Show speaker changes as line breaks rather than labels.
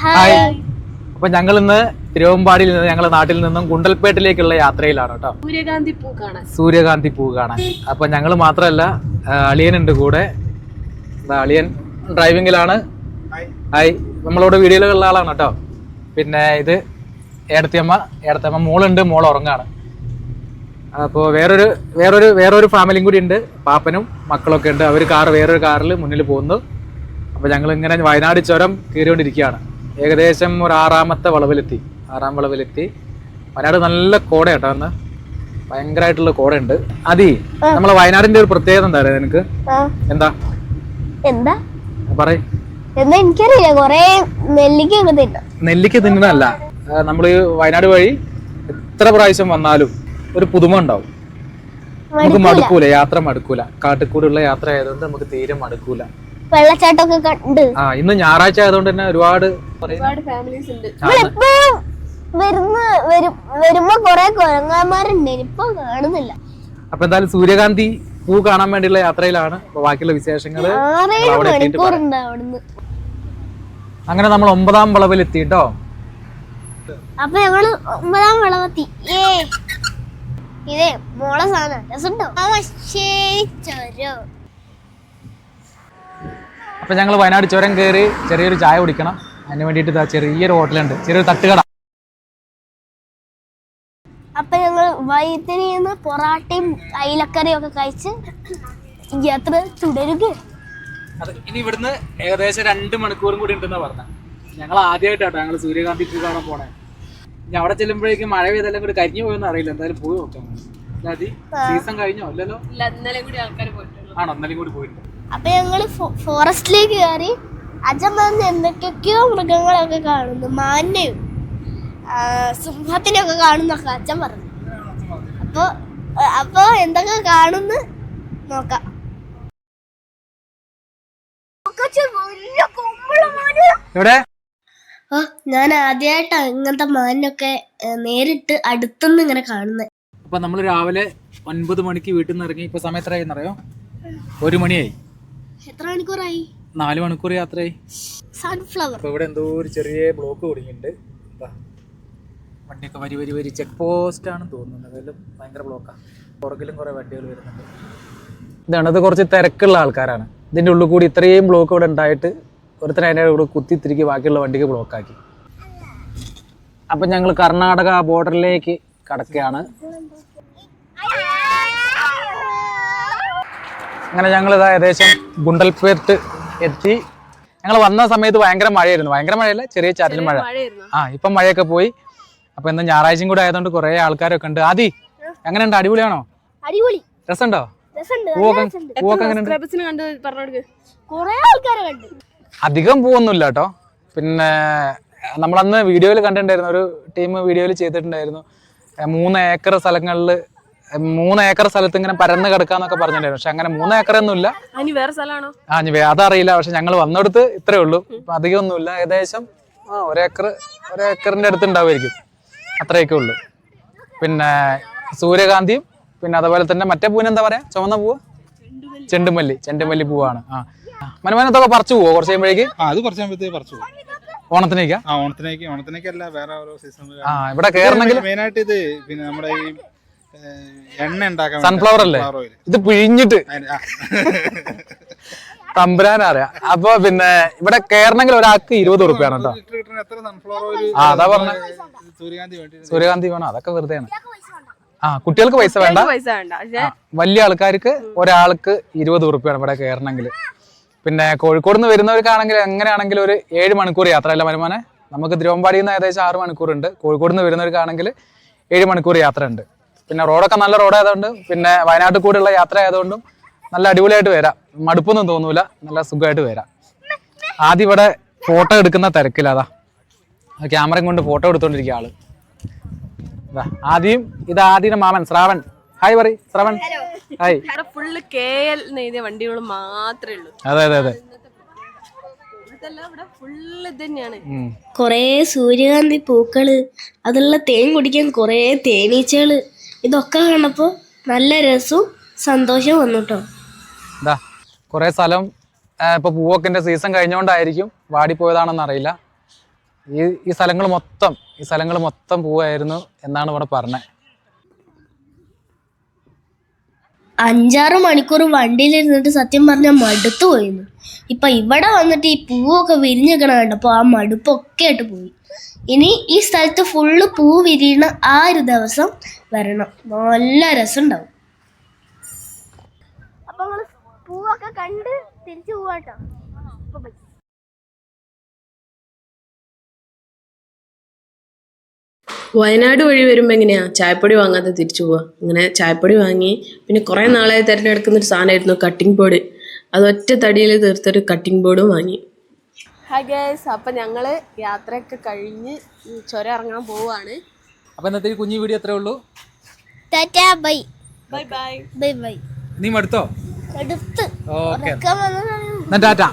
Hi. അപ്പൊ ഞങ്ങൾ ഇന്ന് തിരുവമ്പാടിയിൽ നിന്ന് ഞങ്ങളുടെ നാട്ടിൽ നിന്നും ഗുണ്ടൽപേട്ടിലേക്കുള്ള യാത്രയിലാണ് കേട്ടോ. സൂര്യകാന്തി പൂ കാണാൻ. അപ്പൊ ഞങ്ങൾ മാത്രമല്ല, അളിയനുണ്ട് കൂടെ. അളിയൻ ഡ്രൈവിംഗിലാണ്. ഹായ്. നമ്മളോട് വീഡിയോയിലുള്ള ആളാണ് കേട്ടോ. പിന്നെ ഇത് ഏടത്തിയമ്മ മോളുണ്ട്, മോൾ ഉറങ്ങാണ്. അപ്പോൾ വേറൊരു ഫാമിലിയും കൂടി ഉണ്ട്. പാപ്പനും മക്കളൊക്കെ ഉണ്ട്. അവർ വേറൊരു കാറിൽ മുന്നിൽ പോകുന്നു. അപ്പോൾ ഞങ്ങൾ ഇങ്ങനെ വയനാട് ചുരം കയറിക്കൊണ്ടിരിക്കുകയാണ്. ഏകദേശം ഒരു ആറാം വളവിലെത്തി. വയനാട് നല്ല കോട കേട്ടോ. അന്ന് ഭയങ്കരമായിട്ടുള്ള കോടയുണ്ട്. നമ്മളെ വയനാടിന്റെ ഒരു പ്രത്യേകത എന്താ പറയുക നിനക്ക്? എന്താ പറയ്. നെല്ലിക്ക തിന്നണല്ല, നമ്മൾ വയനാട് വഴി എത്ര പ്രാവശ്യം വന്നാലും ഒരു പുതുമ ഉണ്ടാവും. നമുക്ക് മടുക്കൂല, യാത്ര മടുക്കൂല. കാട്ടിക്കൂടുള്ള യാത്ര ആയതുകൊണ്ട് നമുക്ക് തീരെ മടുക്കൂല.
വെള്ളച്ചാട്ടമൊക്കെ കണ്ട്
ഇന്ന് ഞായറാഴ്ച ആയതുകൊണ്ട് തന്നെ ഒരുപാട്
ഫാമിലീസ് ഉണ്ട്. വരുമ്പോ കൊറേ കുരങ്ങന്മാരുണ്ട്, ഇപ്പൊ കാണുന്നില്ല.
അപ്പൊ എന്തായാലും സൂര്യകാന്തി പൂ കാണാൻ വേണ്ടിയുള്ള യാത്രയിലാണ്. ബാക്കിയുള്ള വിശേഷങ്ങള് അങ്ങനെ നമ്മൾ 9ാം വളവിൽ എത്തിട്ടോ.
അപ്പൊ ഞങ്ങള് 9ാം വളവെത്തി. ഇതേ മോളെ സാധനം രസമുണ്ടോ?
അപ്പൊ ഞങ്ങൾ വയനാട് ചുരം കയറി ചെറിയൊരു ചായ കുടിക്കണം. അതിന് വേണ്ടിയിട്ട് ചെറിയൊരു ഹോട്ടലുണ്ട്, ചെറിയൊരു തട്ടുകട.
അപ്പൊ ഞങ്ങൾ വൈത്തിരിന്ന് പൊറാട്ടയും അയിലക്കറിയും ഒക്കെ കഴിച്ച് യാത്ര തുടരുക.
ഇനി ഇവിടുന്ന് ഏകദേശം 2 മണിക്കൂറും കൂടി ഉണ്ടെന്നാ പറഞ്ഞ. ഞങ്ങൾ ആദ്യമായിട്ടാട്ടോ ഞങ്ങൾ സൂര്യകാന്തി പൂ കാണാൻ പോണേ. ഇനി അവിടെ ചെല്ലുമ്പോഴേക്കും മഴ പെയ്തെല്ലാം കൂടി കരിഞ്ഞു പോയെന്ന് അറിയില്ല. എന്തായാലും പോയി നോക്കാം. സീസൺ കഴിഞ്ഞോ? അല്ലല്ലോ. ആണോ? ഇന്നലെയും കൂടി പോയിട്ടുണ്ട്.
അപ്പൊ ഞങ്ങള് ഫോറസ്റ്റിലേക്ക് കയറി. അച്ഛൻ പറഞ്ഞ് എന്തൊക്കെയൊക്കെയോ മൃഗങ്ങളൊക്കെ കാണുന്നു, മാനെയും സിംഹത്തിനെയൊക്കെ കാണുന്നൊക്കെ അച്ഛൻ പറഞ്ഞു. അപ്പൊ എന്തൊക്കെ കാണുന്നു നോക്കാം. ഞാൻ ആദ്യമായിട്ടാ ഇങ്ങനത്തെ മാനൊക്കെ നേരിട്ട് അടുത്തുനിന്ന് ഇങ്ങനെ കാണുന്നത്.
അപ്പൊ നമ്മള് രാവിലെ 9 മണിക്ക് വീട്ടിൽ നിന്ന് ഇറങ്ങി. ഇപ്പൊ സമയം എത്രയായി അറിയോ? 1 മണിയായി.
എത്ര മണിക്കൂറായി?
4 മണിക്കൂർ യാത്രയായി.
സൺഫ്ലവർ.
അപ്പൊ ഇവിടെ എന്തോ ഒരു ചെറിയ ബ്ലോക്ക് കുടുങ്ങിയിട്ടുണ്ട്. വണ്ടിയൊക്കെ വരി ചെക്ക് പോസ്റ്റ് ആണെന്ന് തോന്നുന്നത്. അതെല്ലാം ഭയങ്കര ബ്ലോക്കാണ്. പുറകിലും കുറെ വണ്ടികൾ വരുന്നുണ്ട്. ഇത് കുറച്ച് തിരക്കുള്ള ആൾക്കാരാണ്. ഇതിന്റെ ഉള്ളിൽ കൂടി ഇത്രയും ബ്ലോക്ക് ഇവിടെ ഉണ്ടായിട്ട് ഒരുത്തരം അതിൻ്റെ കൂടെ കുത്തിത്തിരിക്കി ബാക്കിയുള്ള വണ്ടിക്ക് ബ്ലോക്കാക്കി. അപ്പം ഞങ്ങൾ കർണാടക ബോർഡറിലേക്ക് കടക്കുകയാണ്. അങ്ങനെ ഞങ്ങൾ ഏകദേശം ഗുണ്ടൽപേട്ട് എത്തി. ഞങ്ങൾ വന്ന സമയത്ത് ഭയങ്കര മഴയായിരുന്നു. ഭയങ്കര മഴയല്ല, ചെറിയ ചാറ്റൽ മഴ. ഇപ്പം മഴയൊക്കെ പോയി. അപ്പം ഇന്ന് ഞായറാഴ്ചയും കൂടെ ആയതുകൊണ്ട് കുറേ ആൾക്കാരൊക്കെ ഉണ്ട്. എങ്ങനെയുണ്ട്? അടിപൊളിയാണോ? രസമുണ്ടോ? പൂവൊക്കെ അധികം പൂവൊന്നുമില്ല കേട്ടോ. പിന്നെ നമ്മളന്ന് വീഡിയോയിൽ കണ്ടിട്ടുണ്ടായിരുന്നു, ഒരു ടീം വീഡിയോയിൽ ചെയ്തിട്ടുണ്ടായിരുന്നു. 3 ഏക്കർ സ്ഥലങ്ങളിൽ 3 ഏക്കർ സ്ഥലത്ത് ഇങ്ങനെ പരന്ന് കിടക്കാന്നൊക്കെ പറഞ്ഞിട്ടുണ്ടായിരുന്നു. പക്ഷെ അങ്ങനെ 3 ഏക്കറൊന്നും ഇല്ല. അതറിയില്ല. പക്ഷെ ഞങ്ങൾ വന്നെടുത്ത് ഇത്രേ ഉള്ളൂ. അധികം ഒന്നുമില്ല. ഏകദേശം 1 ഏക്കറിന്റെ അടുത്ത് ഉണ്ടാവുമായിരിക്കും. അത്രയൊക്കെ ഉള്ളു. പിന്നെ സൂര്യകാന്തിയും പിന്നെ അതുപോലെ തന്നെ മറ്റേ പൂവിനെന്താ പറയാ? ചുവന്ന പൂവ് ചെണ്ടുമല്ലി പൂവാണ്. മനമനത്തൊക്കെ പറിച്ചു പോവോ കുറച്ച് കഴിയുമ്പോഴേക്ക്?
ഓണത്തിനേക്കല്ല, വേറെ ഓരോ സീസൺ.
ഇവിടെ കേറണമെങ്കിൽ
മെയിനായിട്ട് ഇത് പിന്നെ നമ്മുടെ ഈ എണ്ണ ഉണ്ടാക്കാൻ
സൺഫ്ലവർ അല്ലേ? ഇത് പിഴിഞ്ഞിട്ട് തമ്പുരാനറിയാം. അപ്പൊ പിന്നെ ഇവിടെ കേറണമെങ്കിൽ ഒരാൾക്ക് 20 ഉറുപ്പിയാണ് കേട്ടോ. അതാ പറഞ്ഞ സൂര്യകാന്തി വേണം. അതൊക്കെ വെറുതെയാണ്. കുട്ടികൾക്ക് പൈസ വേണ്ട. വലിയ ആൾക്കാർക്ക് ഒരാൾക്ക് 20 ഉറുപ്പിയാണ് ഇവിടെ കയറണമെങ്കിൽ. പിന്നെ കോഴിക്കോട് നിന്ന് വരുന്നവർക്കാണെങ്കിൽ എങ്ങനെയാണെങ്കിലും ഒരു 7 മണിക്കൂർ യാത്ര അല്ല വരുമാനെ. നമുക്ക് തിരുവമ്പാടിയിൽ നിന്ന് ഏകദേശം 6 മണിക്കൂറുണ്ട്. കോഴിക്കോട് നിന്ന് വരുന്നവർക്കാണെങ്കിൽ 7 മണിക്കൂർ യാത്ര ഉണ്ട്. പിന്നെ റോഡൊക്കെ നല്ല റോഡായതുകൊണ്ട്, പിന്നെ വയനാട്ടിൽ കൂടെയുള്ള യാത്ര ആയതുകൊണ്ടും നല്ല അടിപൊളിയായിട്ട് വരാം. മടുപ്പൊന്നും തോന്നൂല. നല്ല സുഖമായിട്ട് വരാം. ആദ്യം ഇവിടെ ഫോട്ടോ എടുക്കുന്ന തിരക്കില്ല. ക്യാമറയും കൊണ്ട് ഫോട്ടോ എടുത്തോണ്ടിരിക്കുക ആള്. ആദ്യം മാമൻ ശ്രാവൺ. ഹായ് പറയ് ശ്രാവൺ. ഹായ്.
വണ്ടികൾ മാത്രമേ ഉള്ളൂ.
അതെ.
കൊറേ സൂര്യകാന്തി പൂക്കള്, അതുള്ള തേൻ കുടിക്കാൻ കൊറേ തേനീച്ചകള്, ഇതൊക്കെ കണ്ടപ്പോ നല്ല രസവും സന്തോഷവും വന്നുട്ടോ.
കുറെ സ്ഥലം ഇപ്പൊ പൂവൊക്കെ സീസൺ കഴിഞ്ഞോണ്ടായിരിക്കും വാടിപ്പോയതാണെന്ന് അറിയില്ല. ഈ സ്ഥലങ്ങൾ മൊത്തം പൂവായിരുന്നു എന്നാണ് ഇവിടെ പറഞ്ഞത്.
5-6 മണിക്കൂർ വണ്ടിയിലിരുന്നിട്ട് സത്യം പറഞ്ഞാൽ മടുത്തു പോയിരുന്നു. ഇപ്പൊ ഇവിടെ വന്നിട്ട് ഈ പൂവൊക്കെ വിരിഞ്ഞിക്കണ കണ്ടപ്പോൾ ആ മടുപ്പൊക്കെ ആയിട്ട് പോയി. ഇനി ഈ സ്ഥലത്ത് ഫുള്ള് പൂ വിരിയണ ആ ഒരു ദിവസം വരണം, നല്ല രസം ഉണ്ടാവും. അപ്പൊ പൂവൊക്കെ കണ്ട് തിരിച്ചു പോവാട്ടോ.
വയനാട് വഴി വരുമ്പോൾ എങ്ങനെയാ ചായപ്പൊടി വാങ്ങാതെ തിരിച്ചു പോവുക? അങ്ങനെ ചായപ്പൊടി വാങ്ങി. പിന്നെ കുറേ നാളായി തിരഞ്ഞെടുക്കുന്നൊരു സാധനമായിരുന്നു കട്ടിംഗ് ബോർഡ്. അത് ഒറ്റ തടിയിൽ തീർത്തൊരു കട്ടിംഗ് ബോർഡും വാങ്ങി.
ഹായ് ഗൈസ്, അപ്പം ഞങ്ങൾ യാത്രയൊക്കെ കഴിഞ്ഞ് ചുരം ഇറങ്ങാൻ പോവാണ്.
അപ്പൊ ഇന്നത്തെ ഈ കുഞ്ഞു വീഡിയോ അത്രേ ഉള്ളൂ.
Tata bye
bye bye
bye bye.
നീ മടുത്തോ?
എടുത്ത്
ഓക്കെ, ടാറ്റ.